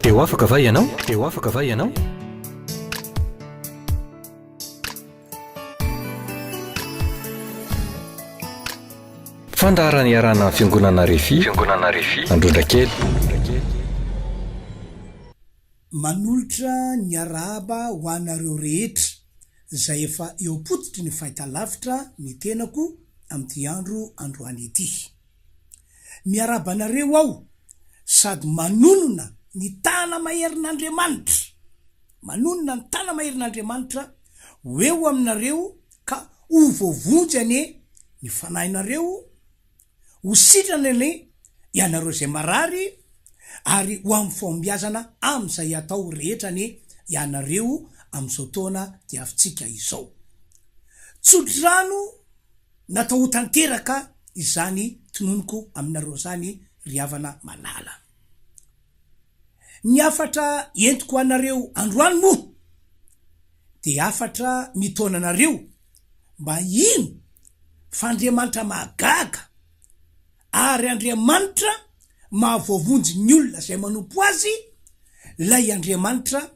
Teo afaka va ianao? Teo afaka va ianao? Fandarany iarana fiangonana Refi Androndra kely. Manolotra ny arahaba ho anareo rehetra izay efa eo potitry ny fahitalavitra ny tenako amin'ity androany ity. Miaraba anareo aho sady manonona ny tana maherin'Andriamanitra. Manonona ny tana maherin'Andriamanitra hoeo aminareo ka ho voavonjy ane ny fanahinareo, ho sitrana ane ianareo zay marary ary ho amin'ny fombiazana amin'izay atao rehetra ne ianareo amin'izao taona diavintsika izao. Tsodrano natao ho tanteraka izany tononoko aminareo zany ry havana malala. Ny afatra entiko anareo androany mo de afatra mitona anareo mba ino fa Andriamanitra mahagaga ary Andriamanitra mahavoavonjy ny olona zay manompo azy, lay Andriamanitra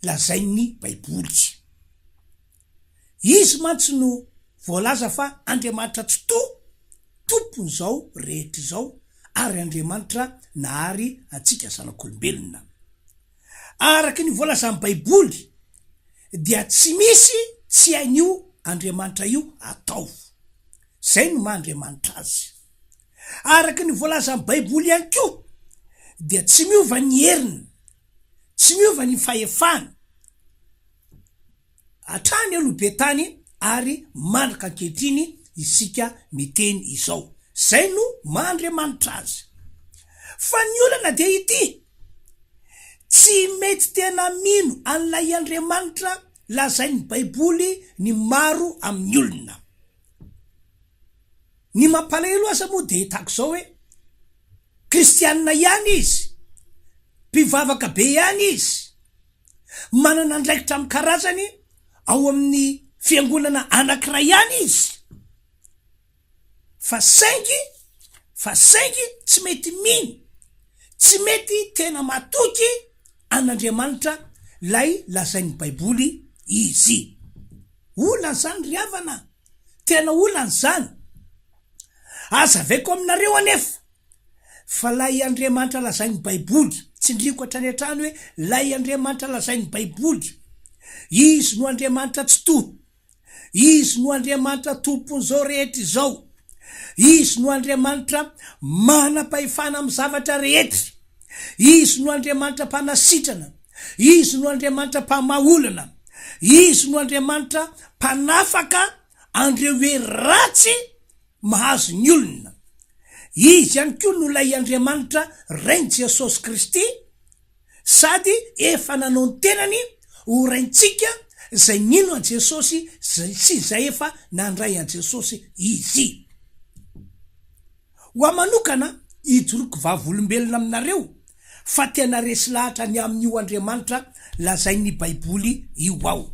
lazainy Baiboly. Izy mantsy no voalaza fa Andriamanitra tsy tompony zao rehetra zao ary Andriamanitra nahary atsika zanak'olombelona. Araky ny voalaza amin'ny Baiboly dia tsy misy tsy hain'io Andriamanitra io atao. Zay no maha-Andriamanitra azy. Araky ny voalaza amin'ny Baiboly ihany koa dia tsy miova ny heriny, tsy miova ny fahefana hatrany alobe tany ary mandraka ankehitriny isika miteny izao. Zay no maha-Andriamanitra azy. Fa ny olana dia ity tsy mety tena mino an'ilay Andriamanitra lazainy Baiboly ny maro amin'ny olona. Ny mampalahelo aza moa de hitako zao hoe kristianina ihany izy, mpivavaka be ihany izy, manana andraikitra amin'ny karazany ao amin'ny fiangonana anankiray ihany izy, fa saingy tsy mety mino, tsy mety tena matoky an'Andriamanitra lay lazainy Baiboly izy. Olana zany ry havana, tena olana zany. Aza veko aminareo anefa fa lay Andriamanitra lazainy Baiboly, tsindriko hatrany hatrany hoe lay Andriamanitra lazainy Baiboly, izy no Andriamanitra tsy to, izy no Andriamanitra tompon'izao rehetra izao, izy no Andriamanitra manam-pahefana amin'ny zavatra rehetra, izy no Andriamanitra mpanasitrana, izy no Andriamanitra mpamaolana, izy no Andriamanitra mpanafaka andreo hoe ratsy mahazo ny olona. Izy ihany koa no lay Andriamanitra rainy Jesosy Kristy sady efa nanao ny tenany ho raintsika zay nino an Jesosy sy zay efa nandray an Jesosy izy. Ho manokana hijoroko vavolombelona aminareo fa tena resy lahatra ny amin'io Andriamanitra lazainy Baiboly io ao.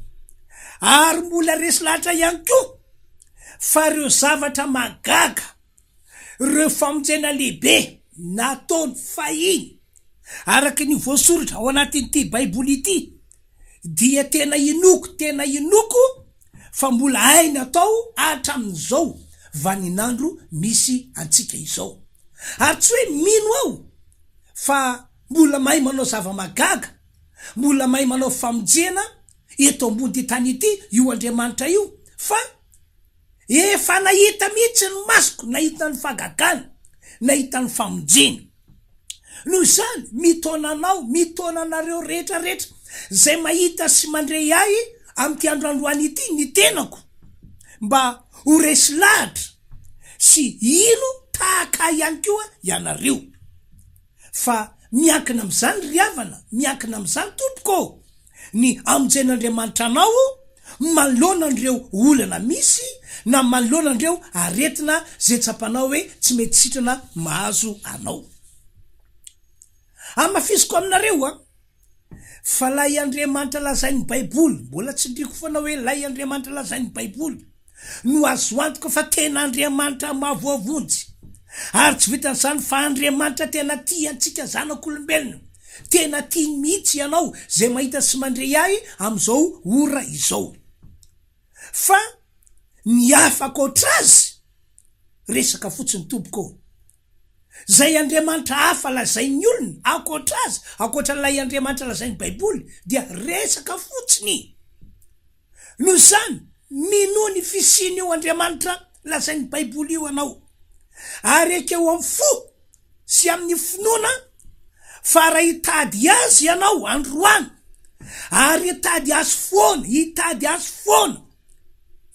Ary mbola resy lahatra ihany koa fa reo zavatra magaga, reo famonjena lehibe nataony fahiny araky ny voasoratra ao anatin'ity Baiboly ity dia tena inoko fa mbola hainy atao hatramin'izao vaninandro misy antsika izao. Ary tsy hoe mino aho fa mbola mahay manao zava-magaga, mbola mahay manao famonjena eto ambony tany ity io Andriamanitra io, fa efa nahita mihitsy ny masoko, nahita ny fagagana, nahita ny famonjena. Noho izany mitona anareo rehetra zay mahita sy mandray ahy amin'ity androany ity ny tenako mba ho resy lahatra sy ino tahaka ihany koa ianareo. Fa miankina amin'izany ry havana, miankina amin'izany tompoko ny amonjen'Andriamanitra anao manoloana andreo olana misy na manoloana andreo aretina zay tsapanao hoe tsy mety sitrana mahazo anao. Amafisiko aminareo fa lay Andriamanitra lazainy Baiboly, mbola tsy ndriko foana hoe lay Andriamanitra lazainy Baiboly no azo antoka fa tena Andriamanitra mahavoavonjy ary tsy vitan'izany fa Andriamanitra tena tia antsika zanak'olombelona, tena tiany mihitsy ianao zay mahita sy mandre ahy am'izao ora izao fa ny afaka oatrazy resaka fotsiny tompoko zay Andriamanitra hafa lazainy olona akoatrazy akoatran'ilay Andriamanitra lazainy baiboly dia resaka fotsiny noho zany mino ny fisiny io Andriamanitra lazainy baiboly io anao ary ekeo amin'ny fo sy amin'ny finoana fa raha hitady azy ianao androany ary hitady azy foana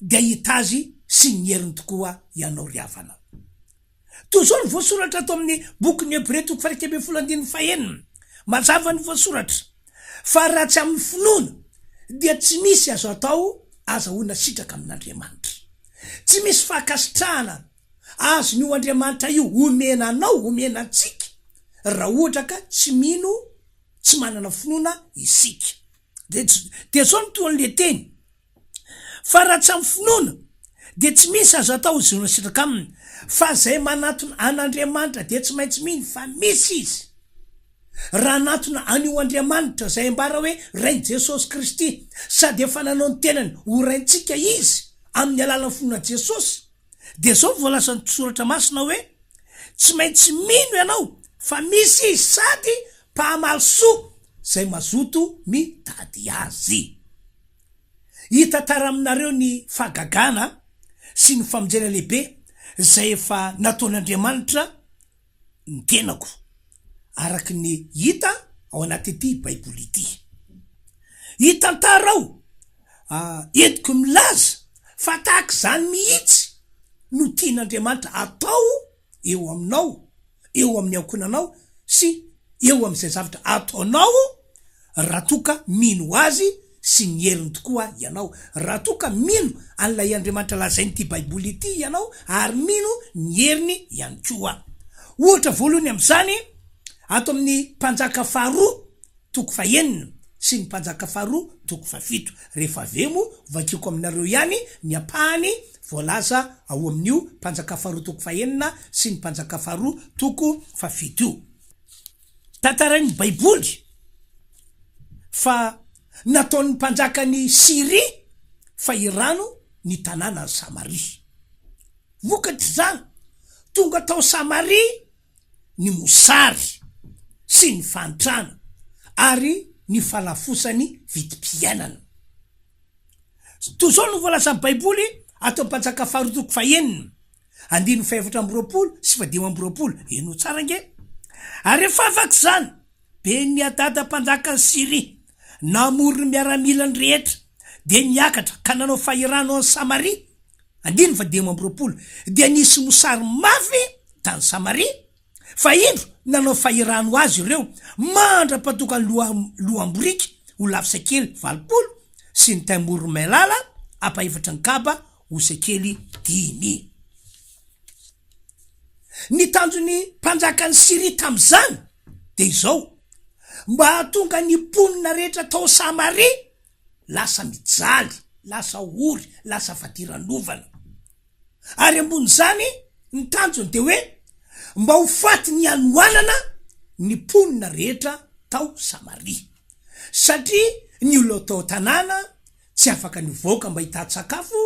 dia hitazy sy ny heriny tokoa ianao ry havana toy zao ny voasoratra ato amin'ny bokin'ny Hebreo 4:15 mazava ny voasoratra fa raha tsy amin'ny finoana dia tsy misy azo atao azahoana sitraka amin'Andriamanitra tsy misy fakasitrahana azo ny Andriamanitra io omena anao omena antsika raha ohatra ka tsy mino tsy manana finoana isika de zao ny toan'le teny fa raha tsy amin'ny finoana de tsy misy azo atao azahoana sitraka aminy fa zay manatona an'Andriamanitra de tsy maintsy mino fa misy izy raha anatona an'io Andriamanitra zay ambara hoe rainy Jesosy Kristy sady efa nanao ny tenany ho raintsika izy amin'ny alalan'ny finoana Jesosy de zao voalaza ny soratra masina hoe tsy maintsy mino ianao fa misy izy sady mpahamaly soa zay mazoto mitady azy hita tara aminareo ny fahagagana sy ny famonjena lehibe zay efa nataon'Andriamanitra ny tenako araky ny hita ao anaty ity baiboly ity hitantarao entiko milaza fa tahaka zany mihitsy no tian'Andriamanitra atao eo aminao eo amin'ny ankonanao sy eo am'izay zavatra ataonao raha toka mino azy sy ny heriny tokoa ianao raha toka mino an'ilay Andriamanitra lazainy ity baiboly ity ianao ary mino ny heriny ihany koa ohatra voalohany am'izany ato amin'ny mpanjaka faharoa 9 sy ny mpanjaka faharoa 7 rehefa avemo vakiako aminareo ihany ny apahany voalaza ao amin'io mpanjaka faharoa 9 sy ny mpanjaka faharoa 7 tantarainy baiboly fa nataon'ny mpanjakany Siria fa irano ny tanàna Samaria vokatry zany tonga tao Samaria ny mosary sy ny fantrana ary ny falafosany vitim-piainana toy zao no voalazan'ny baiboly atao mpanjaka faharoa 9 andiny 7 sy 10 eno tsara nge ary efa afaka zany be ny adada mpanjakany Siria namory ny miaramilany rehetra de niakatra ka nanao fahirano any Samaria andiny 10 dia nisy mosary mafy tany Samaria fa indro nanao fahirano azy ireo mandra-patokany lohamborika ho lafy sekely 20 sy ny taimoro melala apaefatra ny kaba ho sekely 10 ny tanjony mpanjakany Siria tam'izany de izao mba hatonga ny mponina rehetra tao Samaria lasa mijaly lasa ory lasa fadiranovana ary ambony zany ny tanjony de hoe mba ho faty ny anoanana ny mponina rehetra tao Samaria satria ny olona tao tanàna tsy afaka nivoaka mba hitady sakafo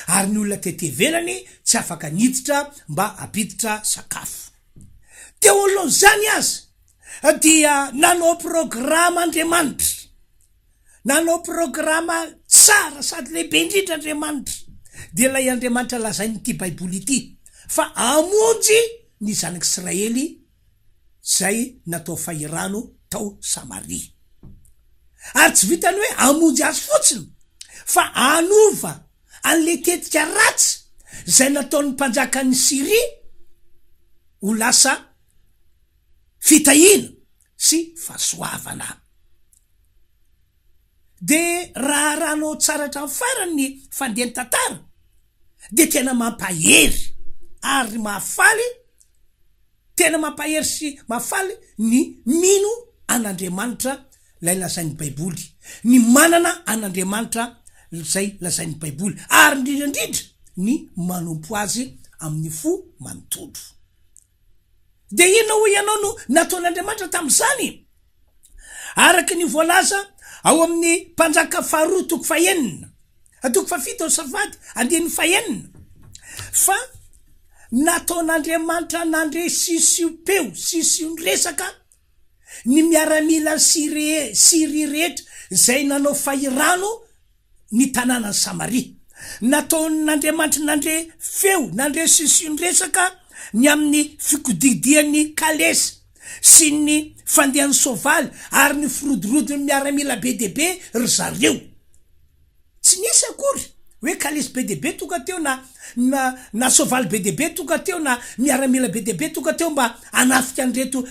ary ny olona tetevelany tsy afaka niditra mba apiditra sakafo teo aloha zany azy dia nanao programa Andriamanitra nanao programa tsara sady lehibe indrindra Andriamanitra de lay Andriamanitra lazainy ity baiboly ity fa amonjy ny zanak'Israely zay natao fahirano tao Samaria ary tsy vitany hoe amonjy azy fotsiny fa anova an'le tetika ratsy zay nataon'ny mpanjakany Siria ho lasa fitahina sy fahasoavana de raha ranao tsara hatrany farany ny fandehany tantara de tena mampahery ary mahafaly tena mampahery sy mahafaly ny mino an'Andriamanitra lay lazainy baiboly ny manana an'Andriamanitra zay lazainy baiboly ary indrindrandrindra ny manompo azy amin'ny fo manontolo de ino ho ianao no nataon'Andriamanitra tam'izany Araka ny voalaza ao amin'ny mpanjaka faharoa toko fahenina toko fafito safady andiny fahenina fa nataon'Andriamanitra nandre sisiopeo sisionresaka ny miaramila Siry rehetra zay nanao fahirano ny tanànan'ny Samaria. Nataon'Andriamanitra nandre feo nandre sisionresaka ny amin'ny fikodidian'ny kalesa sy ny fandehan'ny soavaly ary ny firodrodiny miaramila be deaibe ry zareo. Tsy nisy akory hoe kalesy be deaibe tonga teo na soavaly be deaibe tonga teo na miaramila be deaibe tonga teo mba anafika anreto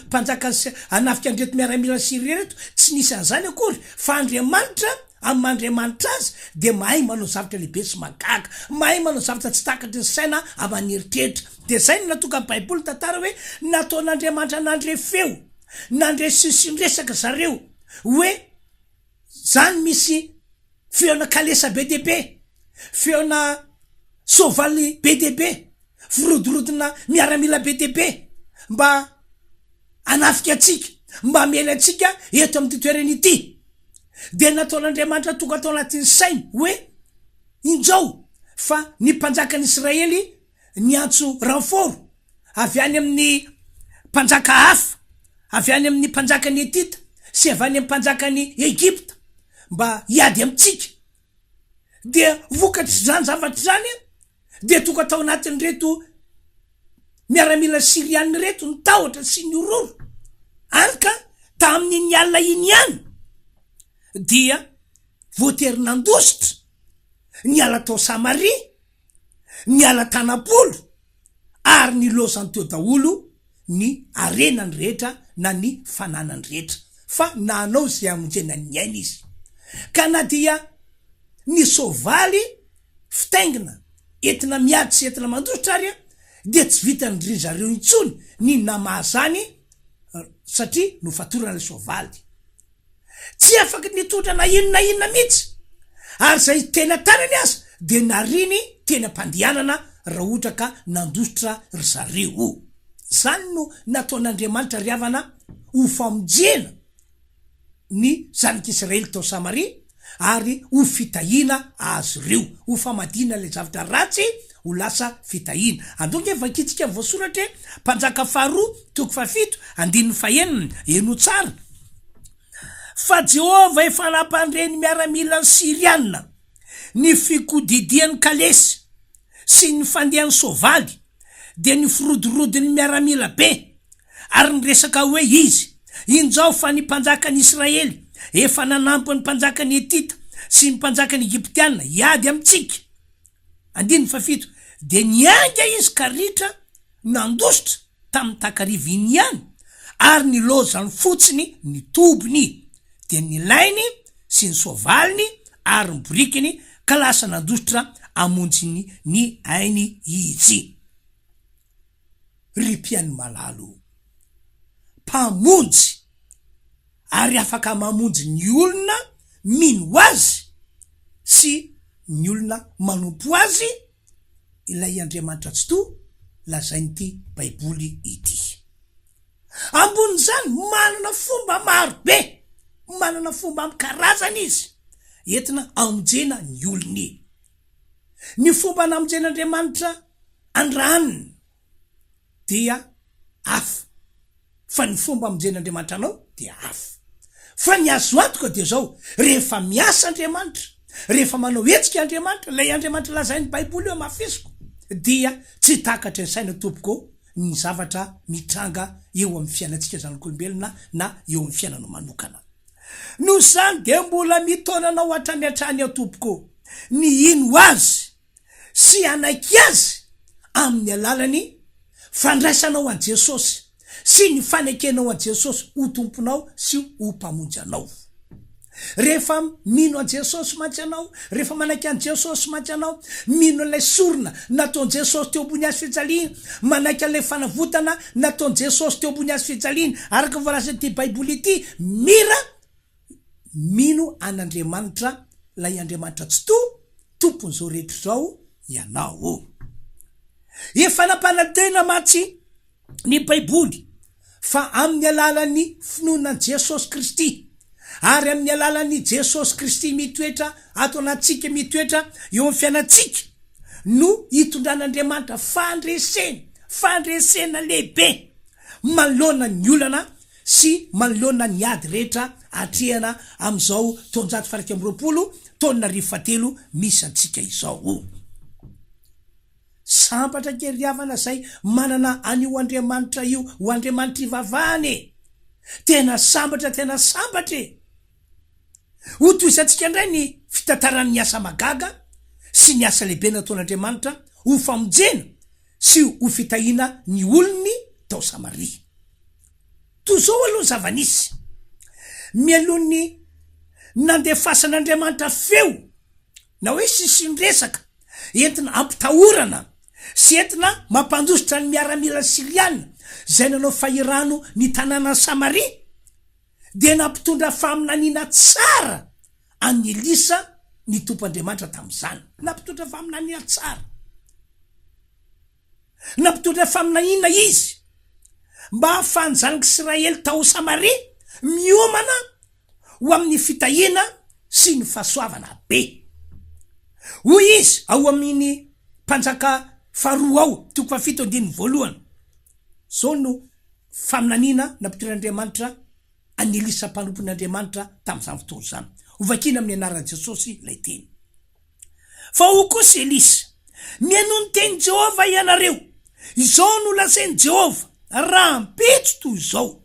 anafika anreto miaramila Siry reto. Tsy nisy an'izany akory fa Andriamanitra amin'Andriamanitra azy de mahay manao zavatra lehibe sy magaga, mahay manao zavatra tsy takatry ny saina aman'eritreritra. De zay no natonga ny Baiboly tantara hoe nataon'Andriamanitra nandre feo nandre sisinresaka zareo hoe zany misy feona kalesa be deaibe, feona soavaly be deaibe, firodrodina miaramila be deaibe mba anafika atsika, mba amela atsika eto amin'ny toerana ity. De nataon'Andriamanitra tonga tao anatin'ny sainy hoe injao fa ny mpanjakan'ny Israely niantso renfort avy any amin'ny mpanjaka hafa, avy any amin'ny mpanjakan'ny Etita sy avy any amin'ny mpanjakan'ny Egypta mba hiady amitsika. De vokatry zany zavatra zany de tonga tao anatin'ny reto miaramila Sirianina reto ny tahotra sy ny ororo anka tamin'ny alina iny ihany dia voatery nandositra niala tao Samaria, niala tanapolo ary ny lozany teo daholo ny arenany rehetra na ny fananany rehetra fa nanao zay amonjena ny aina izy. Ka na dia ny soavaly fitaingina entina miady sy entina mandositra ary de tsy vitany ry zareo intsony ny namahazany satria no fatorana le soavaly. Tsy afaka nitondra na inona mihitsy ary zay tena tanany azy de nariny tena mpandianana raha ohatra ka nandositra ry zareo. Zany no nataon'Andriamanitra riavana ho famonjena ny zanak'Israely tao Samaria ary ho fitahina azy reo, ho famadina le zavatra ratsy ho lasa fitahina. Andonke vakitsika voasoratra mpanjaka faharoa toko fafito andininy fahenina eno tsara fa Jehova efa nampandreny miaramila Sirianina ny fikodidian'ny kalesy sy ny fandehan'ny soavaly de ny firodrodiny miaramila be ary nyresaka hoe izy injao fa ny mpanjakan'ny Israely efa nanampy ny mpanjakan'ny Etita sy ny mpanjakan'ny Egyptiana hiady amitsika. Andiny fafito de nianga izy karitra nandositra tamin'ny takarivo iny ihany ary ny lozany fotsiny ny tobiny de ny lainy sy ny soavaliny ary ny borikiny ka lasa nandositra amonjiny ny ainy izy. Ripian'ny malalo mpamonjy ary afaka mamonjy ny olona mino azy sy ny olona manompo azy ilay Andriamanitra tsy to lazain'ity Baiboly ity. Ambony zany manana fomba maro be, manana fomba amkarazana izy entina amonjena ny olony. Ny fomba namonjen'Andriamanitra andraniny dia hafa fa ny fomba amonjen'Andriamanitra anao dia hafa. Fa ny azo antoka de zao rehefa miasa Andriamanitra, rehefa manao hetsika Andriamanitra, lay Andriamanitra lazain'ny Baiboly eo mafisiko dia tsy takatra ny saina tompoko ny zavatra mitranga eo amin'ny fiainantsika zanak'olombelona na eo amin'ny fiainana manokana. No zany de mbola mitonanao hatrany tompoko ny ino azy sy anaiky azy amin'ny alalany fandraisanao an Jesosy sy ny fanekenao an Jesosy ho tomponao sy ho mpamonjy anao. Rehefa mino an Jesosy mantsy anao, rehefa manaiky an Jesosy mantsy anao, mino an'ilay sorona nataon Jesosy teo ambony hazo fijaliana, manaiky an'ilay fanavotana nataon Jesosy teo ambony hazo fijaliana, araka voalazaty Baiboly ity, mino an'Andriamanitra, lay Andriamanitra tsy to tompon'izao rehetra zao ianao. Efa nampanantena matsy ny Baiboly fa amin'ny alalan'ny finoanan Jesosy Kristy ary amin'ny alalan'ny Jesosy Kristy mitoetra ato anatsika mitoetra eo amin'ny fiainantsika no hitondran'Andriamanitra fandresena lehibe manoloana ny olana sy manoloana ny ady rehetra atrehana am'izao taonjato faraika amby roapolo taona 2007 misy antsika izao. Sambatra kely riavana zay manana an'io Andriamanitra io ho Andriamanitra ivavahany tena sambatra ho toisantsika indray ny fitantaran'ny asa magaga sy ny asa lehibe nataon'Andriamanitra ho famonjena sy ho fitahina ny olony tao Samaria. Tozao aloha zavanisy mialohan'ny nandefasan'Andriamanitra feo na hoe sisinresaka entina ampitahorana sy entina mampandositra ny miaramila Siriana zay nanao fahirano ny tanàna Samaria dia nampitondra faminaniana tsara an'ny Elisa ny tompo'Andriamanitra tamin'izany. Nampitondra faminaniana tsara, nampitondra faminaniana izy mba hahafahan'ny zanak'Israely tao Samaria miomana ho amin'ny fitahiana sy ny fahasoavana be. Hoy izy ao amin'ny mpanjaka faharoa ao 7:1 zao no faminaniana nampitondran'Andriamanitra any Elisa mpanompon'Andriamanitra tamin'izany fotoana zany. Hovakina amin'ny anaran'i Jesosy lay teny. Fa ho kosa Elisa, mihaino ny teny Jehova ianareo, izao no lazainy Jehova raha ampitso toy izao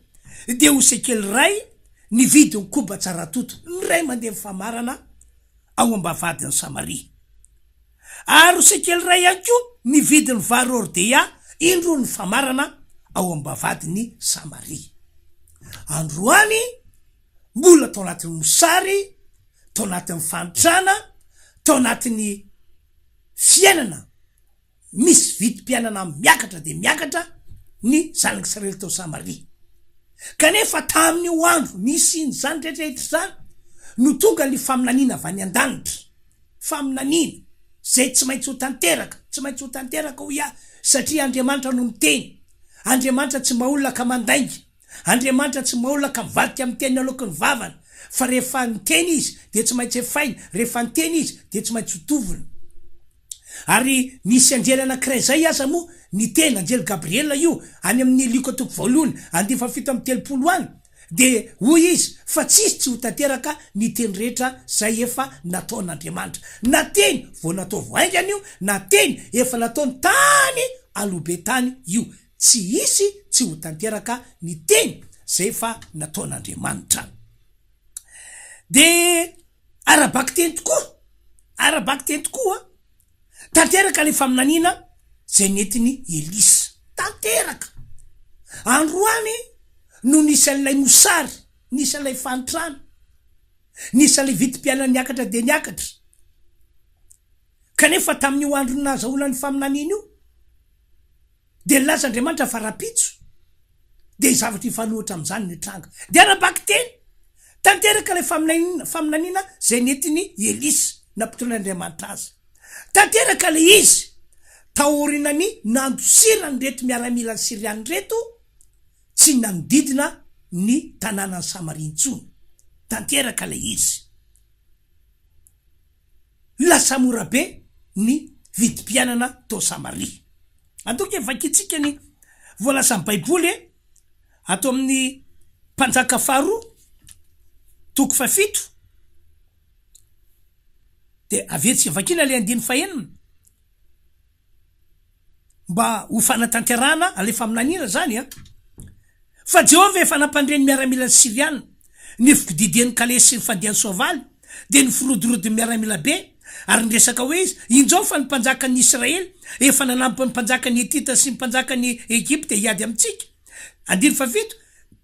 dia ho sekely ray nividy ny koba tsara toto, ny ray mandeha famarana ao ambavadin'ny Samaria. Ary ho sekely ray ihany koa nividy ny vary ordea indro ny famarana ao ambavadin'ny Samaria. Androany mbola tao anatin'ny mosary, tao anatin'ny fanitrana, tao anatin'ny fiainana misy vidim-piainana miakatra de miakatra ny zanak'Israely tao Samaria. Kanefa tamin'io andro nisy zany rehetrarehetra zany no tonga ny faminaniana avy any an-danitra, faminaniana zay tsy maintsy ho tanteraka ho ia, satria Andriamanitra no miteny. Andriamanitra tsy maolona ka mandainga, Andriamanitra tsy maolona ka mivadika amin'ny teny aloky ny vavany, fa rehefa niteny izy de tsy maintsy efaina, rehefa niteny izy de tsy maintsy hotovina. Ary nisy anjely anankiray zay aza moa ny teny anjely Gabriela io any amin'ny Luka 2:7 any de hoy izy fa tsisy tsy ho tanteraka ny teny rehetra zay efa nataon'Andriamanitra, na teny vao natao voaingany io, na teny efa nataony tany alobe tany io, tsy isy tsy ho tanteraka ny teny zay efa nataon'Andriamanitra. De arabaky teny tokoa tanteraka le faminaniana zay netiny Elisa, tanteraka. Androany no nisy an'ilay mosary, nisy an'ilay fanitrana, nisy an'ilay vidim-piainana niakatra de niakatra. Kanefa tamin'io andro nazahoana ny faminaniana io de laza Andriamanitra fa rapitso de zavatra ifanohitra amin'izany ny tranga. De arabaky teny tanteraka le faminaniana zay netiny Elisa nampitondran'Andriamanitra azy. Tanteraka le izy taorinany nandosirany reto miaramila Siriany reto tsy nanodidina ny tanànany Samaria intsony. Tanteraka le izy. Lasa mora be ny vidim-piainana tao Samaria. Antoky vakitsika ny voalasan'ny Baiboly ato amin'ny mpanjaka faharoa 7 de avetsika vakina le 9 mba ho fanatanterana ale faminaniana zany fa Jehova efa nampandreny miaramila Siriana ny fididian'ny Kalesy sy ny fandian'ny soavaly de ny firodorody miaramila be, ary nresaka hoe izy injao fa ny mpanjakan'ny Israely efa nanampy ny mpanjakan'ny Etita sy ny mpanjakan'ny Egypte hiady amintsika. 7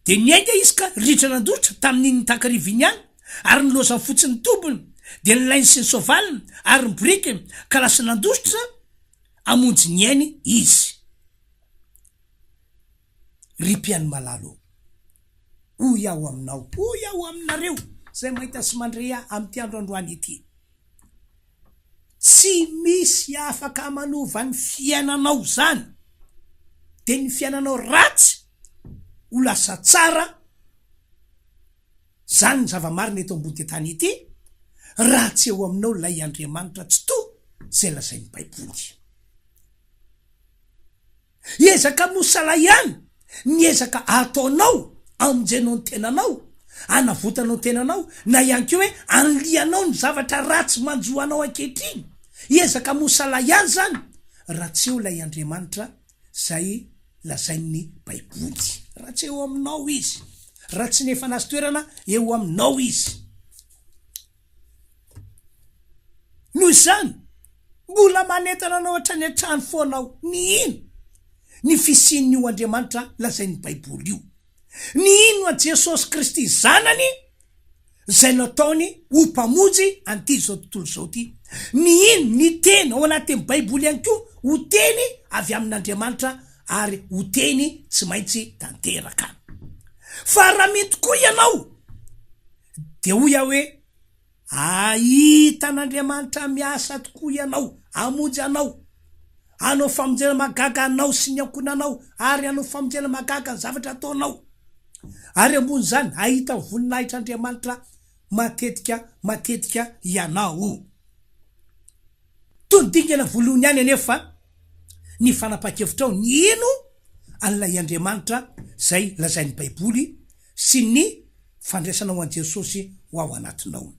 de niainga izy ka ritra nandotra tamin'ny takariviany any, ary niloza fotsiny tombony de nilainy sy ny sovaliny ary ny brikiny ka lasa nandositra amonjy ny ainy izy. Ripiany malalo o iaho aminao, o iaho aminareo zay mahita sy mandrea amin'ity andro androany ity. Tsy misy afaka manova ny fiainanao zany de ny fiainanao ratsy ho lasa tsara zany ny zava-marina eto ambony tany ity raha tsy eo aminao lay Andriamanitra tsy to zay lazain'ny Baiboly. Ezaka mosala ihany ny ezaka ataonao amonjenao ny tenanao, anavotanao ny tenanao, na ihany keo hoe anlianao ny zavatra ratsy manjoanao ankehitriny, ezaka mosala ihany zany raha tsy eo lay Andriamanitra zay lazain'ny Baiboly. Raha tsy eo aminao izy, raha tsy nefa nazy toerana eo aminao izy. Noho izany mbola manentana anao hatrany an-trano foanao, ny ino ny fisian'io Andriamanitra lazain'ny Baiboly io? Ny ino a Jesosy Kristy zanany zay nataony ho mpamonjy an'ity zao tontolo zao ty? Ny ino ny teny ao anatin'ny Baiboly ihany koa ho teny avy amin'Andriamanitra ary ho teny tsy maintsy tanteraka. Fa raha mety koa ianao de hoy aho hoe ahitan'Andriamanitra miasa tokoa ianao, amonjy anao, anao famonjena magaga anao sy ny ankonanao, ary anao famonjena magaga ny zavatra ataonao. Ary ambony zany ahita voninahitr'Andriamanitra matetika ianao. Tondingana volohany ihany anefa ny fanapa-kevitrao ny ino an'ilay Andriamanitra zay lazain'ny Baiboly sy ny fandraisanao an Jesosy ho ao anatinao.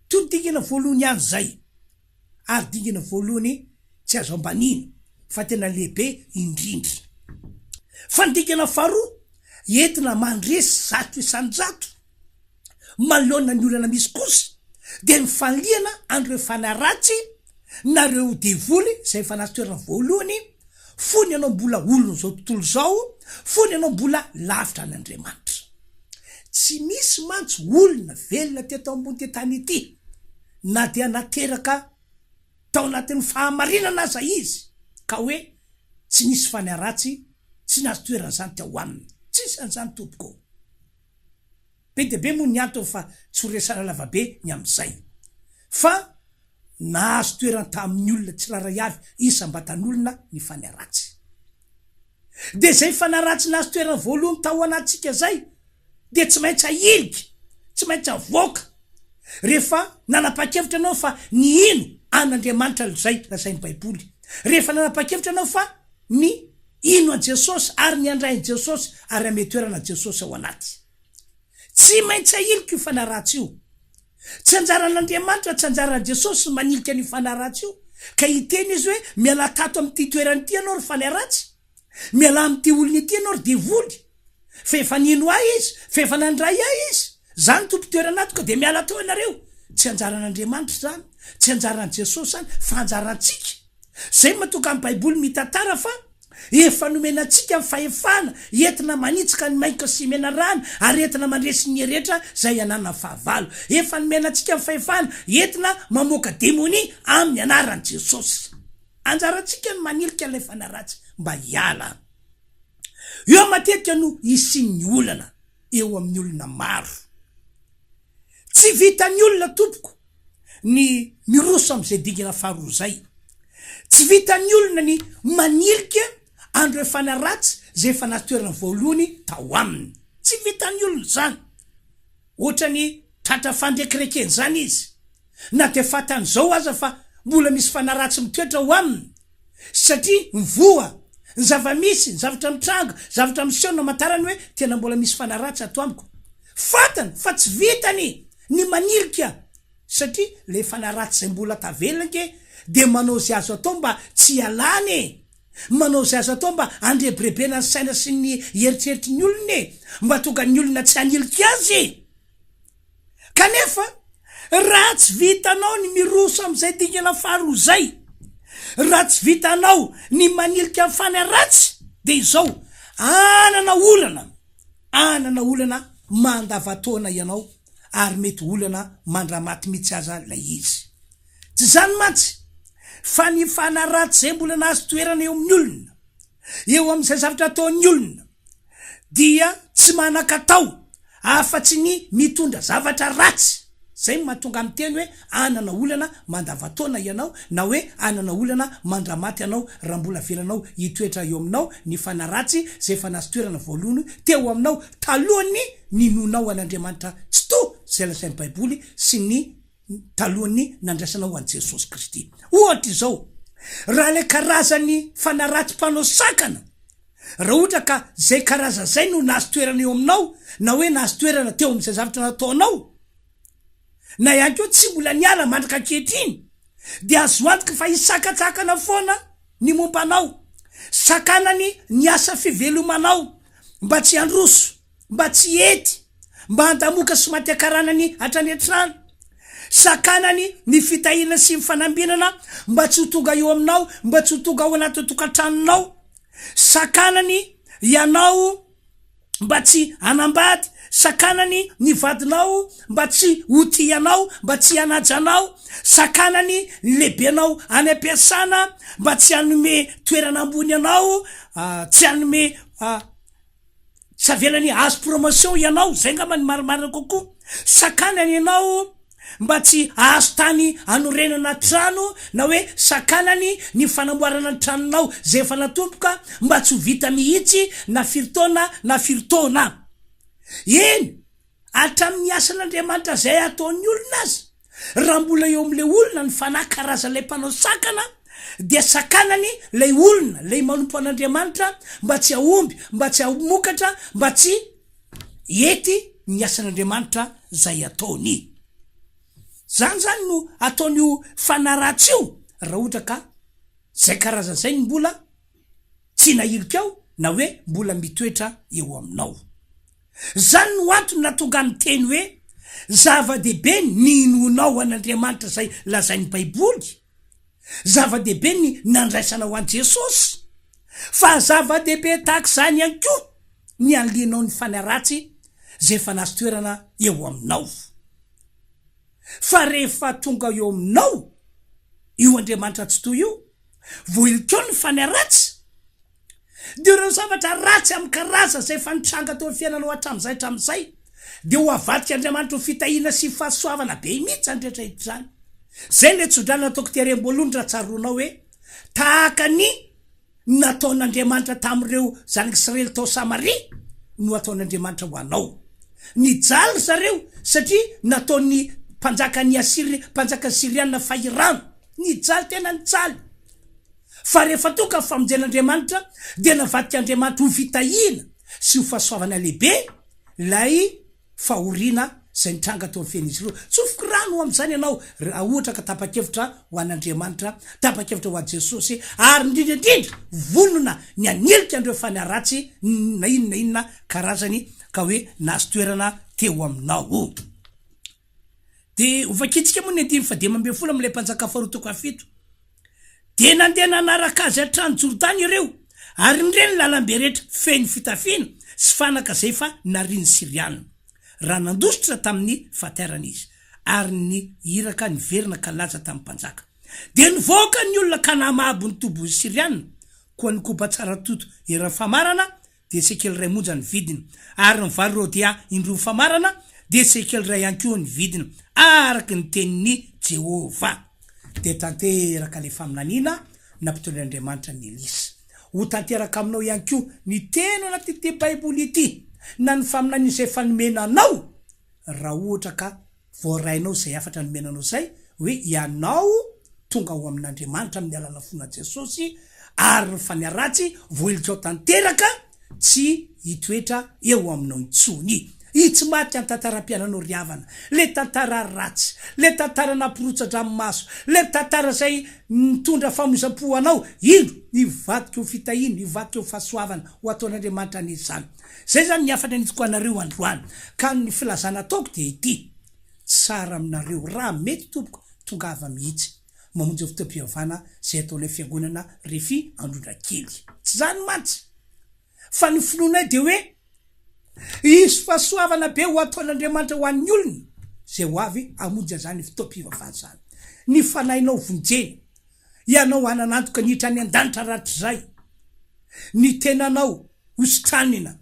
Tondingana voalohany ihany zay, ary dingana voalohany tsy azo ambaniny fa tena lehibe indrindra. Fandingana faharoa entina mandresy zato isan-jato malona ny olana misy kosa de ny fanliana andreo fanaratsy nareo devoly zay fanazy toerana voalohany, fony anao mbola olona zao tontolo zao, fony anao mbola lavitra an'Andriamanitra. Tsy misy mantsy olona velona teto ambony tetany ity na dia nateraka tao anatin'ny fahamarinana aza izy ka hoe tsy nisy fanaratsy, tsy nazy toerana zany tao aminy, tsisy an'izany tompoko. Be de be moa ny antony fa tsy horesana lavabe ny am'izay, fa nahazo toerana tamin'ny olona tsy raray avy isam-batan'olona ny fanaratsy. De zay fanaratsy nahazo toerana voalohany tao anatsika zay de tsy maintsy ahiliky, tsy maintsy avoaka rehefa nanapa-kevitra anao fa ny ino an'Andriamanitra zay lazain'ny Baiboly, rehefa nanapa-kevitra anao fa ny ino an Jesosy ary ny andrain'i Jesosy ary ame toerana Jesosy ao anaty. Tsy maintsy ahiliky io fanaratsy io. Tsy anjaran'Andriamanitra, tsy anjaran'i Jesosy manilika ny fanaratsy io, ka hiteny izy hoe miala tato amin'ity toerana ity anao ry fanaratsy, miala amin'ity olona ity anao ry devoly, fa efa nino ahy izy, fa efa nandray ahy izy, zany tompo toerana ato ka de miala tao ianareo. Tsy anjaran'Andriamanitra zany, tsy anjaran'i Jesosy zany, fa anjarantsika. Zay mahatonga amin'ny Baiboly mitantara fa efa nomenantsika ny fahefana entina manitsika ny maika sy mena rano ary entina mandresy ny heretra zay anana fahavalo. Efa nomenantsika ny fahefana entina mamoaka démonie amin'ny anaran'i Jesosy. Anjarantsika ny manilika ilay fanaratsy mba hiala. Eo matetika no isin'ny olana eo amin'ny olona maro. Tsy vitan'ny olona tompoko ny miroso am'izay dingana faharoa zay. Tsy vitan'ny olona ny manilika andreo fanaratsy zay fanazy toerana voalohany tao aminy. Tsy vitan'ny olona zany. Ohatra ny tratra fandrekerekeny zany izy. Na de fatany zao aza fa mbola misy fanaratsy mitoetra ho aminy. Satria mivoa, ny zava-misy, ny zavatra mitranga, zavatra miseho no matarany hoe tena mbola misy fanaratsy ato amiko. Fatany fa tsy vitany ny manilika. Satria le fanaratsy zay mbola tavelake de manao zay azo atao mba tsy alany, manao zay azo atao mba andrebrebena ny saina sy ny eritreritry ny olona, mba tonga ny olona tsy hanilika azy. Kanefa raha tsy vitanao ny miroso am'izay dingana faharoa zay, raha tsy vitanao ny manilika ny fanaratsy, de izao anana olana mandavataona ianao ary mety olana mandramaty mitsy aza lay izy. Tsy zany mantsy fa ny fanaratsy zay mbola nahazo toerana eo amin'ny olona, eo amin'izay zavatra ataon'ny olona, dia tsy manan-katao afa-tsy ny mitondra zavatra ratsy zay mahatonga amin'ny teny hoe anana olana mandavatona ianao na hoe anana olana mandramaty ianao raha mbola velanao hitoetra eo aminao ny fanaratsy zay efa nasotoerana voalohany teo aminao talohany ninonao an'Andriamanitra tsy to zay lazain'ny baiboly sy ny talohany nandraisanao an Jesosy Kristy. Ohatra izao raha le karazany fanaratsy mpanao sakana raha ohatra ka zay karaza zay no nasotoerana eo aminao na hoe nasotoerana teo amin'izay zavatra nataonao na ihany koa tsy mbola niala mandrika ankehitriny dia azo antoka fa hisakatsakana foana ny mombanao, sakanany ny asa fivelomanao mba tsy handroso, mba tsy ety, mba handamoka sy matiakaranany hatrany an-trano, sakanany ny fitahirana sy mifanambinana mba tsy ho tonga eo aminao, mba tsy ho tonga ao anaty tokantranonao, sakanany ianao mba tsy hanambady, sakanany ny vadinao mba tsy hotianao, mba tsy hanajanao, sakanany ny lehibenao any am-piasana mba tsy hanome toerana ambony anao, tsy hanome tsy avelany azo promotion ianao, zay ngamba ny marimarina kokoa, sakanany ianao mba tsy azo tany anorenana trano na hoe sakanany ny fanamboarana ny tranonao zay efa natomboka mba tsy ho vita mihitsy na firy taona. Eny hatramin'ny asan'Andriamanitra zay ataon'ny olona azy raha mbola eo am'le olona ny fanahy karazan'ilay mpanao sakana dia sakanany lay olona lay manompo an'Andriamanitra mba tsy ahomby, mba tsy ahomokatra, mba tsy ety ny asan'Andriamanitra zay ataony. Zany no ataon'io fanaratsy io raha ohatra ka zay karazana zay ny mbola tsy nahirika ao na hoe mbola mitoetra eo aminao. Zany no antony natonga amin'ny teny hoe zava-dehibe ny nonao an'Andriamanitra zay lazain'ny baiboly, zava-dehibe ny nandraisanao an Jesosy, fa zava-dehibe tahaka zany ihany koa ny anlianao ny fanaratsy zay efa nasotoerana eo aminao. Fa rehefa tonga eo aminao io Andriamanitra tsy toy io voilika ny fanaratsy dia ireo zavatra ratsy amin'ny karaza zay efa nitranga teo fiainanao hatramin'izay dia ho avadika Andriamanitra ho fitahiana sy fahasoavana be mihitsy zany rehetra hita zany. Zay le tsodrana ataoko tiarem-boalohany raha tsaronao hoe tahaka ny nataon'Andriamanitra tamin'ireo zanak'Israely tao Samaria no ataon'Andriamanitra ho anao. Nijaly zareo satria nataon'ny mpanjaka Siriana fahirano, nijaly tena nijaly. Fa rehefa tonga famonjen'Andriamanitra dia navadika Andriamanitra ho fitahiana sy ho fahasoavana lehibe lay fahoriana zay nitranga tao amin'ny fiain'izy ireo. Tsofoka rano amin'izany ianao raha ohatra ka tapa-kevitra ho an'Andriamanitra, tapa-kevitra ho an Jesosy, ary indrindra vonona ny anilika andreo fanaratsy na inona karazany ka hoe nasotoerana teo aminao. De ovakitsika moa ny 5:10 am'ilay mpanjaka faharoa toko afito. De nandeha nanaraka azy atrano Jordany ireo, ary nireny lalambe rehetra feno fitafiana sy fanaka zay fa nariny Siriana raha nandositra tamin'ny faterana izy, ary ny iraka niverina ka laza tamin'ny mpanjaka. De nivoaka ny olona ka namabo ny tobo Siriana koa ny koba tsara toto era famarana de sekely ray monja ny vidiny, ary ny vary rodia indroa famarana de sekely ray ihany koa ny vidiny araky ny tenin'ny Jehova. De tanteraka le faminanina nampitondran'Andriamanitra ny Elisa. Ho tanteraka aminao ihany koa ny teny anaty ty baiboly ity na ny faminanina izay efa nomenanao raha ohatra ka voarainao zay afatra nomenanao zay hoe ianao tonga ho amin'Andriamanitra amin'ny alana fona Jesosy, ary ny fanaratsy voilikao tanteraka tsy hitoetra eo aminao intsony. Itsy maty any tantaram-piainanao riavana, le tantara ratsy, le tantara nampirotsa-dranomaso, le tantara zay mitondra famonjam-po anao, ino nivadika ho fitahiana, nivadika ho fahasoavana ho ataon'Andriamanitra an'izany. Zay zany ny afatra nitiko anareo androany, ka ny filazana ataoko dia ity: tsara aminareo raha mety tompoko tongava mihitsy mamonjy fitoam-pivavahana zay ataonay fiangonana Refy Androndrakely. Tsy zany mantsy fa ny finoanay dia hoe isy fahasoavana be ho ataon'Andriamanitra ho an'ny olona zay ho avy amonjy zany fitoam-pivavahana zany. Ny fanahinao vonjeny ianao ananantoka nihitra ny an-danitra ratry zay, ny tenanao hositranina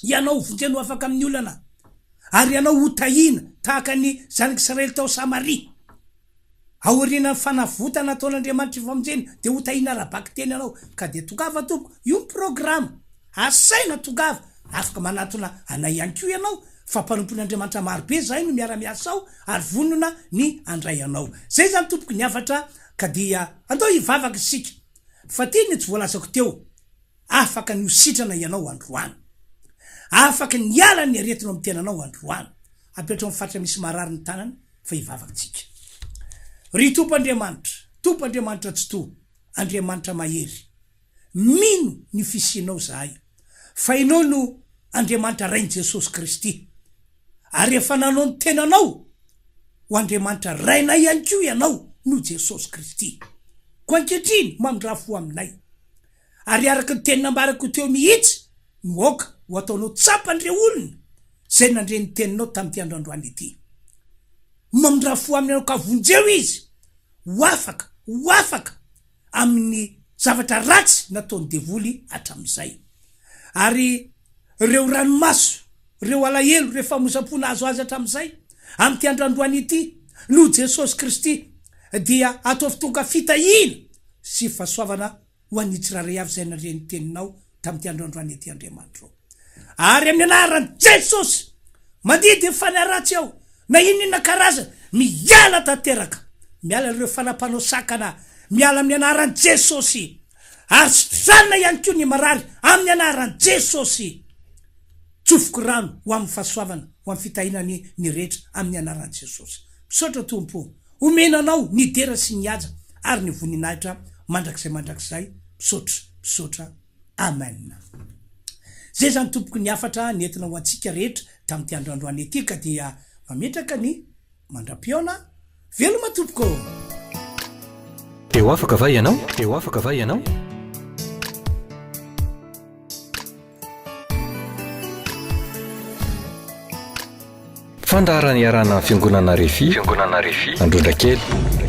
ianao vonjeny ho afaka amin'ny olana, ary ianao hotahina tahaka ny zanak'Israely tao Samaria. Aoriana fanavotana ataon'Andriamanitra famonjena de hotahina arabaky teny ianao ka de tongava tompo io programa asaina tongava afaka manatona anay ihany koa ianao fa mpanompon'Andriamanitra marobe zay no miara-miasa ao ary vonona ny andray anao. Zay zany tompoko ny afatra ka dia andao hivavaka isika fa ty ny tsy voalazako teo afaka ny hositrana ianao androany, afaka ny ala ny aretina amin'ny tenanao androany apetra amin'ny faritra misy marary ny tanany fa hivavaka tsika. Ry Tompo Andriamanitra tsy to, Andriamanitra mahery, mino ny fisianao zahay fa ianao no Andriamanitra rain Jesosy Kristy ary efa nanao ny tenanao ho Andriamanitra rainay ihany koa ianao no Jesosy Kristy. Ko ankehitriny mamindrafo aminay ary araka ny teny nambarako teo mihitsy moka ho ataonao tsapandre olona zay nandre ny teninao tamin'ity androandroany ity. Mamindrafo aminao ka vonjeo izy ho afaka amin'ny zavatra ratsy nataony devoly hatramin'izay. Ary reo ranomaso, reo alahelo rehefa famosam-pona azo azy hatramin'izay amin'ity androandroany ity no Jesosy Kristy dia ataovy tonga fitahina sy fahasoavana ho an'ny tsirairay avy zay nandre ny teninao tamin'ity androandroany ity Andriamanitra. Ary amin'ny anaran'i Jesosy mandidy ny fanaratsy ao na inona karazana miala tanteraka, miala ireo fanampanao sakana, miala amin'ny anaran'i Jesosy. Ary sitrana ihany koa ny marary amin'ny anaran'i Jesosy. Tsofoko rano ho amin'ny fahasoavana ho amin'ny fitahinany ny rehetra amin'ny anaran'i Jesosy. Misaotra Tompo, omenanao ny dera sy ny haja ary ny voninahitra mandrakizay. Misaotra. Amen. Zay zany tompoko ny afatra ny entina ho antsika rehetra tamin'ity androandroany ity ka dia mametraka ny mandram-piona veloma tompoko. Eo afaka va ianao? Fandaharana iarana fiangonana Refi Androndrakely.